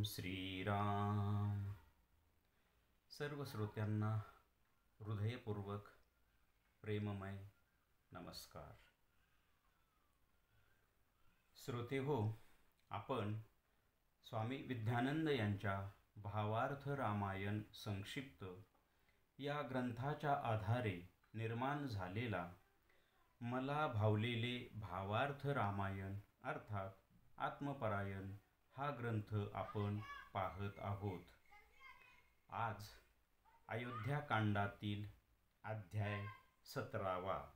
श्रीराम. सर्व श्रोत्यांना हृदयपूर्वक प्रेममय नमस्कार. श्रोते हो, आपण स्वामी विद्यानंद यांच्या भावार्थ रामायण संक्षिप्त या ग्रंथाच्या आधारे निर्माण झालेला मला भावलेले भावार्थ रामायण अर्थात आत्मपरायण हा ग्रंथ आपण पाहत आहोत. आज अयोध्याकांडातील अध्याय 17वा,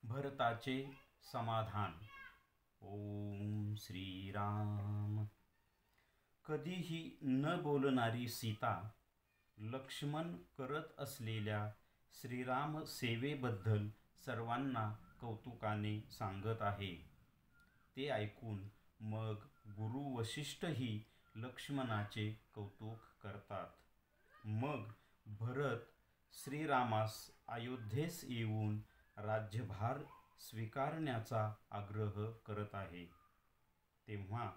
भरताचे समाधान. ओम श्रीराम. कधीही न बोलणारी सीता लक्ष्मण करत असलेल्या श्रीराम सेवेबद्दल सर्वांना कौतुकाने सांगत आहे. ते ऐकून मग गुरु वशिष्ठही लक्ष्मणाचे कौतुक करतात. मग भरत श्रीरामास अयोध्येस येऊन राज्यभार स्वीकारण्याचा आग्रह करत आहे. तेव्हा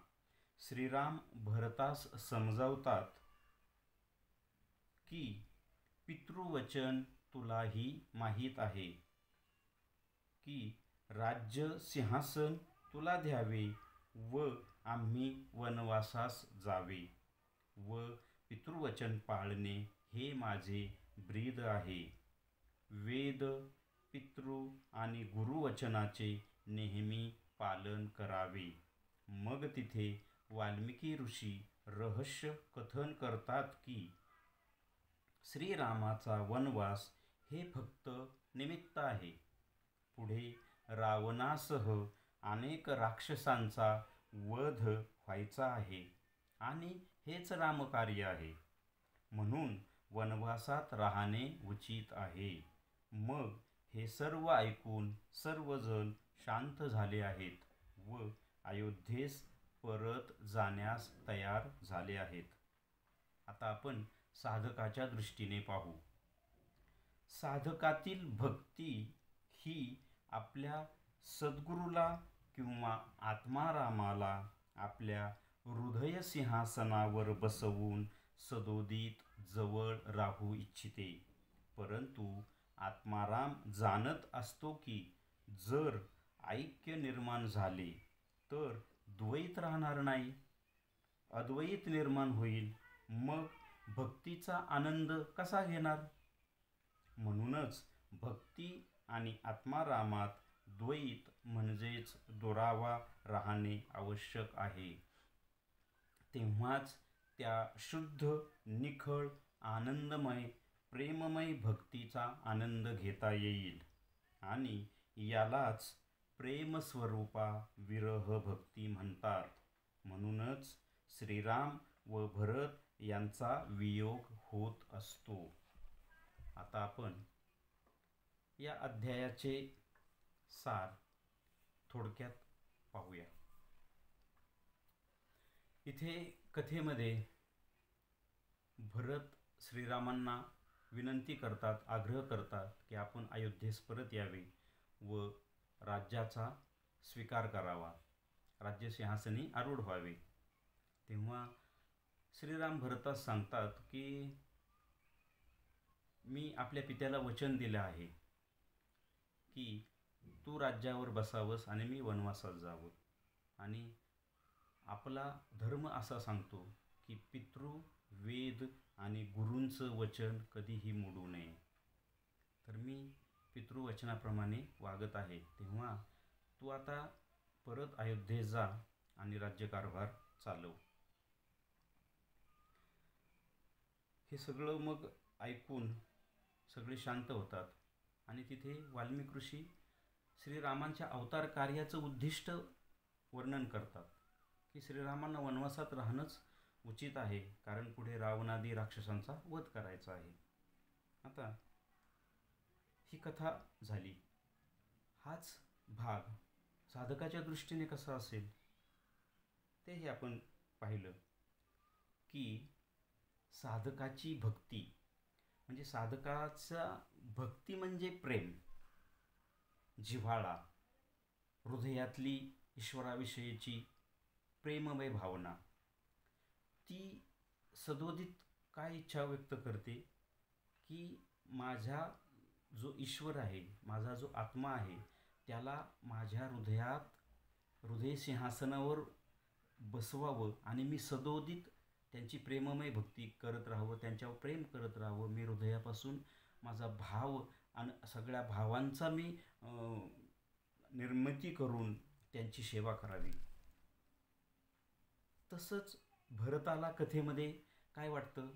श्रीराम भरतास समजावतात की पितृवचन तुलाही माहीत आहे की राज्य सिंहासन तुला द्यावे व आम्ही वनवासास जावे व पितृवचन पाळणे हे माझे ब्रीद आहे. वेद, पितृ आणि गुरुवचनाचे नेहमी पालन करावे. मग तिथे वाल्मिकी ऋषी रहस्य कथन करतात की श्रीरामाचा वनवास हे फक्त निमित्त आहे. पुढे रावणासह अनेक राक्षसांचा वध व्हायचा आहे आणि हेच रामकार्य आहे. म्हणून वनवासात राहणे उचित आहे. मग हे सर्व ऐकून सर्वजण शांत झाले आहेत व अयोध्येस परत जाण्यास तयार झाले आहेत. आता आपण साधकाच्या दृष्टीने पाहू. साधकातील भक्ती ही आपल्या सद्गुरूला किंवा आत्मारामाला आपल्या हृदय सिंहासनावर बसवून सदोदित जवळ राहू इच्छिते. परंतु आत्माराम जाणत असतो की जर ऐक्य निर्माण झाले तर द्वैत राहणार नाही, अद्वैत निर्माण होईल. मग भक्तीचा आनंद कसा घेणार? म्हणूनच भक्ती आणि आत्मारामात द्वैत म्हणजेच दुरावा राहणे आवश्यक आहे. तेव्हाच त्या शुद्ध, निखळ, आनंदमय, प्रेममय भक्तीचा आनंद घेता येईल आणि यालाच प्रेमस्वरूपा विरह भक्ती म्हणतात. म्हणूनच श्रीराम व भरत यांचा वियोग होत असतो. आता आपण या अध्यायाचे सार थोडक्यात पाहूया. इथे कथेमध्ये भरत श्रीरामांना विनंती करतात, आग्रह करतात की आपण अयोध्येस परत यावे व राज्याचा स्वीकार करावा, राज्य सिंहासनी आरूढ व्हावे. तेव्हा श्रीराम भरतास सांगतात की मी आपल्या पित्याला वचन दिले आहे की तू राज्यावर बसावंस आणि मी वनवासात जावं. आणि आपला धर्म असा सांगतो की पितृ, वेद आणि गुरूंचं वचन कधीही मोडू नये. तर मी पितृवचनाप्रमाणे वागत आहे. तेव्हा तू आता परत अयोध्येत जा आणि राज्यकारभार चालव. हे सगळं मग ऐकून सगळे शांत होतात आणि तिथे वाल्मिकी ऋषी श्रीरामांच्या अवतार कार्याचं उद्दिष्ट वर्णन करतात की श्रीरामांना वनवासात राहणंच उचित आहे, कारण पुढे रावणादी राक्षसांचा वध करायचा आहे. आता ही कथा झाली. हाच भाग साधकाच्या दृष्टीने कसा असेल तेही आपण पाहिलं की साधकाची भक्ती म्हणजे साधकाचा भक्ती म्हणजे प्रेम, जिव्हाळा, हृदयातली ईश्वराविषयीची प्रेममय भावना, ती सदोदित काय इच्छा व्यक्त करते की माझा जो ईश्वर आहे, माझा जो आत्मा आहे, त्याला माझ्या हृदय सिंहासनावर बसवावं आणि मी सदोदित त्यांची प्रेममय भक्ती करत राहावं, त्यांच्यावर प्रेम करत राहावं. मी हृदयापासून माझा भाव आणि सगळ्या भावांचा मी निर्मिती करून त्यांची सेवा करावी. तसंच भरताला कथेमध्ये काय वाटतं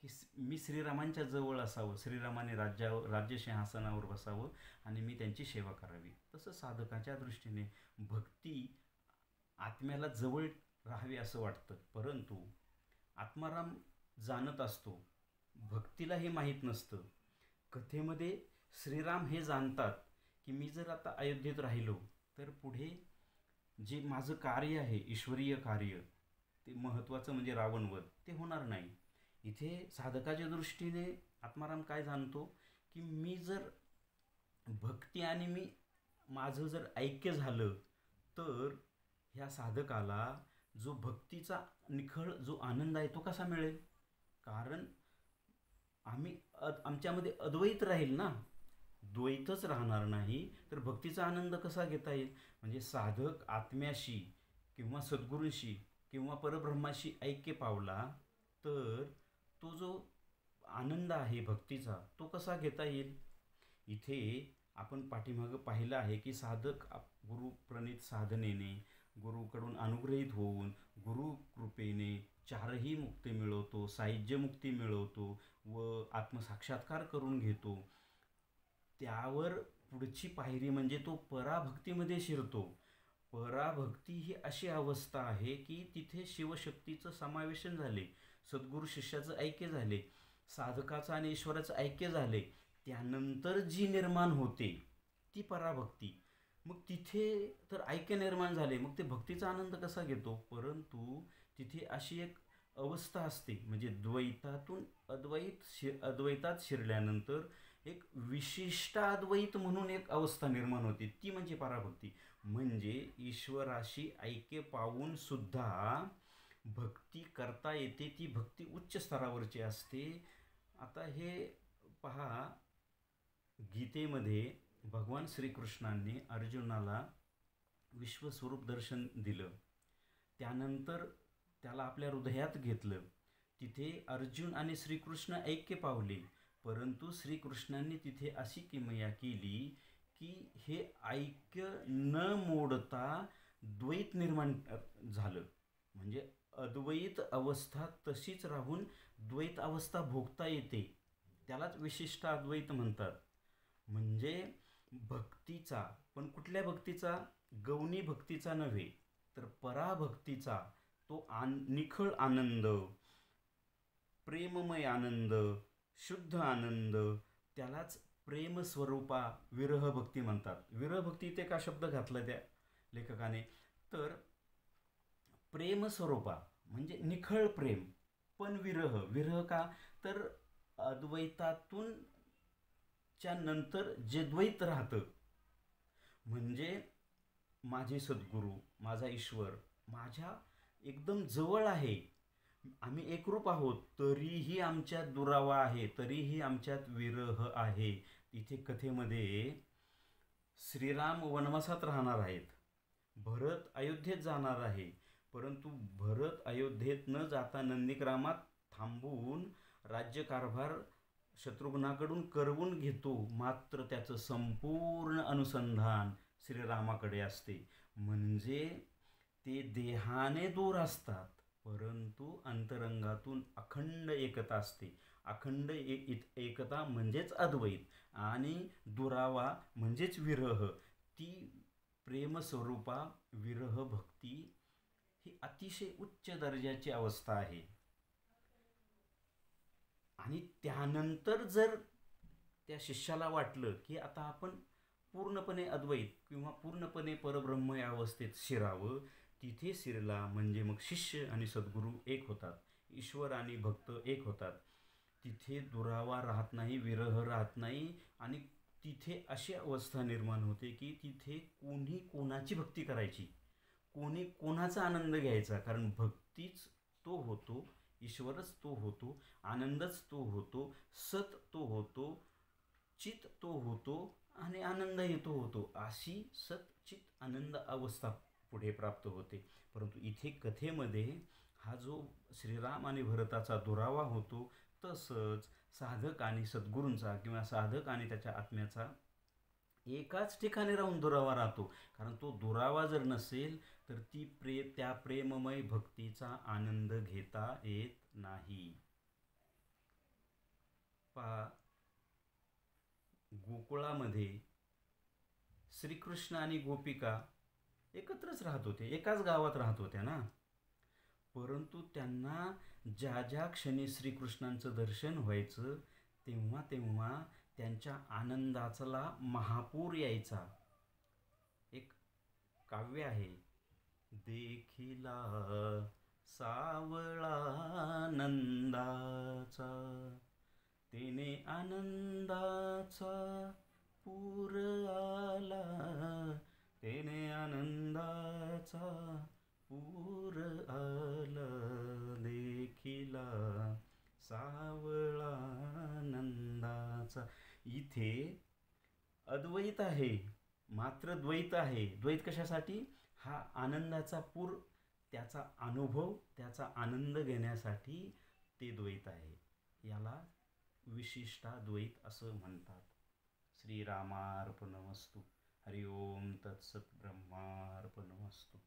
की मी श्रीरामांच्या जवळ असावं, श्रीरामाने राज्य सिंहासनावर बसावं आणि मी त्यांची सेवा करावी. तसं साधकाच्या दृष्टीने भक्ती आत्म्याला जवळ राहावे असं वाटतं, परंतु आत्माराम जाणत असतो, भक्तीला हे माहीत नसतं. कथेमध्ये श्रीराम हे जाणतात की मी जर आता अयोध्येत राहिलो तर पुढे जे माझं कार्य आहे, ईश्वरीय कार्य, ते महत्त्वाचं म्हणजे रावणवध, ते होणार नाही. इथे साधकाच्या दृष्टीने आत्माराम काय जाणतो की मी जर भक्ती आणि माझं जर ऐक्य झालं तर ह्या साधकाला जो भक्तीचा निखळ जो आनंद आहे तो कसा मिळेल. कारण आमच्यामध्ये अद्वैत राहील ना, द्वैतच राहणार नाही, तर भक्तीचा आनंद कसा घेता येईल. म्हणजे साधक आत्म्याशी किंवा सद्गुरूंशी किंवा परब्रह्माशी ऐक्य पावला तर तो जो आनंद आहे भक्तीचा तो कसा घेता येईल. इथे आपण पाठीमागं पाहिलं आहे की साधक गुरुप्रणित साधनेने, गुरुकडून अनुग्रहित होऊन, गुरुकृपेने चारही मुक्ती मिळवतो, साहिज्य मुक्ती मिळवतो व आत्मसाक्षात्कार करून घेतो. त्यावर पुढची पायरी म्हणजे तो पराभक्तीमध्ये शिरतो. पराभक्ती ही अशी अवस्था आहे की तिथे शिवशक्तीचं समावेशन झाले, सद्गुरू शिष्याचं ऐक्य झाले, साधकाचं आणि ईश्वराचं ऐक्य झाले, त्यानंतर जी निर्माण होते ती पराभक्ती. मग तिथे तर ऐक्य निर्माण झाले, मग ते भक्तीचा आनंद कसा घेतो. परंतु तिथे अशी एक अवस्था असते, म्हणजे द्वैतातून अद्वैतात शिरल्यानंतर एक विशिष्टाद्वैत म्हणून एक अवस्था निर्माण होते, ती म्हणजे पराभक्ती. म्हणजे ईश्वराशी ऐक्य पावून सुद्धा भक्ती करता येते, ती भक्ती उच्च स्तरावरची असते. आता हे पहा, गीतेमध्ये भगवान श्रीकृष्णांनी अर्जुनाला विश्वस्वरूप दर्शन दिलं, त्यानंतर त्याला आपल्या हृदयात घेतलं. तिथे अर्जुन आणि श्रीकृष्ण ऐक्य पावले, परंतु श्रीकृष्णांनी तिथे अशी किमया केली की हे ऐक्य न मोडता द्वैत निर्माण झालं. म्हणजे अद्वैत अवस्था तशीच राहून द्वैत अवस्था भोगता येते, त्यालाच विशिष्ट अद्वैत म्हणतात. म्हणजे भक्तीचा, पण कुठल्या भक्तीचा, गौणी भक्तीचा नव्हे, तर पराभक्तीचा तो निखळ आनंद, प्रेममय आनंद, शुद्ध आनंद, त्यालाच प्रेमस्वरूपा विरह भक्ती म्हणतात. विरह भक्ती ते का शब्द घातला त्या लेखकाने, तर प्रेमस्वरूपा म्हणजे निखळ प्रेम, पण विरह का, तर अद्वैतातून च्या नंतर जे द्वैत राहतं, म्हणजे माझे सद्गुरू, माझा ईश्वर माझ्या एकदम जवळ आहे, आम्ही एकरूप आहोत, तरीही आमच्यात दुरावा आहे, तरीही आमच्यात विरह आहे. इथे कथेमध्ये श्रीराम वनवासात राहणार आहेत, भरत अयोध्येत जाणार आहे, परंतु भरत अयोध्येत न जाता नंदीग्रामात थांबून राज्यकारभार शत्रुघ्नाकडून करवून घेतो, मात्र त्याचं संपूर्ण अनुसंधान श्रीरामाकडे असते. म्हणजे ते देहाने दूर असतात, परंतु अंतरंगातून अखंड एकता असते. अखंड एकता म्हणजेच अद्वैत, आणि दुरावा म्हणजेच विरह. ती प्रेमस्वरूपा विरह भक्ती ही अतिशय उच्च दर्जाची अवस्था आहे. आणि त्यानंतर जर त्या शिष्याला वाटलं की आता आपण पूर्णपणे अद्वैत किंवा पूर्णपणे परब्रह्म या अवस्थेत शिरावं, तिथे शिरला म्हणजे मग शिष्य आणि सद्गुरू एक होतात, ईश्वर आणि भक्त एक होतात. तिथे दुरावा राहत नाही, विरह राहत नाही, आणि तिथे अशी अवस्था निर्माण होते की तिथे कोणी कोणाची भक्ती करायची, कोणी कोणाचा आनंद घ्यायचा, कारण भक्तीच तो होतो, ईश्वरच तो होतो, आनंदच तो होतो, सत तो होतो, चित तो होतो आणि आनंदही तो होतो. अशी सत चित आनंद अवस्था पुढे प्राप्त होते. परंतु इथे कथेमध्ये हा जो श्रीराम आणि भरताचा दुरावा होतो, तसंच साधक आणि सद्गुरूंचा किंवा साधक आणि त्याच्या आत्म्याचा एकाच ठिकाणी राहून दुरावा राहतो. कारण तो दुरावा जर नसेल तर त्या प्रेममय भक्तीचा आनंद घेता येत नाही. पहा, गोकुळामध्ये श्रीकृष्ण आणि गोपिका एकत्रच राहत होते, एकाच गावात राहत होत्या ना. परंतु त्यांना ज्या ज्या क्षणी श्रीकृष्णांचं दर्शन व्हायचं, तेव्हा तेव्हा त्यांच्या आनंदाचा महापूर यायचा. एक काव्य आहे, देखिला सावळा नंदाचा, तेने आनंदाचा पूर आला, तेने आनंदाचा पूर आला, देखिला सावळा नंदाचा. इथे अद्वैत आहे, मात्र द्वैत आहे. द्वैत कशासाठी? हा आनंदाचा पूर, त्याचा अनुभव, त्याचा आनंद घेण्यासाठी ते द्वैत आहे. याला विशिष्टाद्वैत असं म्हणतात. श्रीरामार्पणमस्तु. हरि ओम तत्सत. ब्रह्मार्पणमस्तु.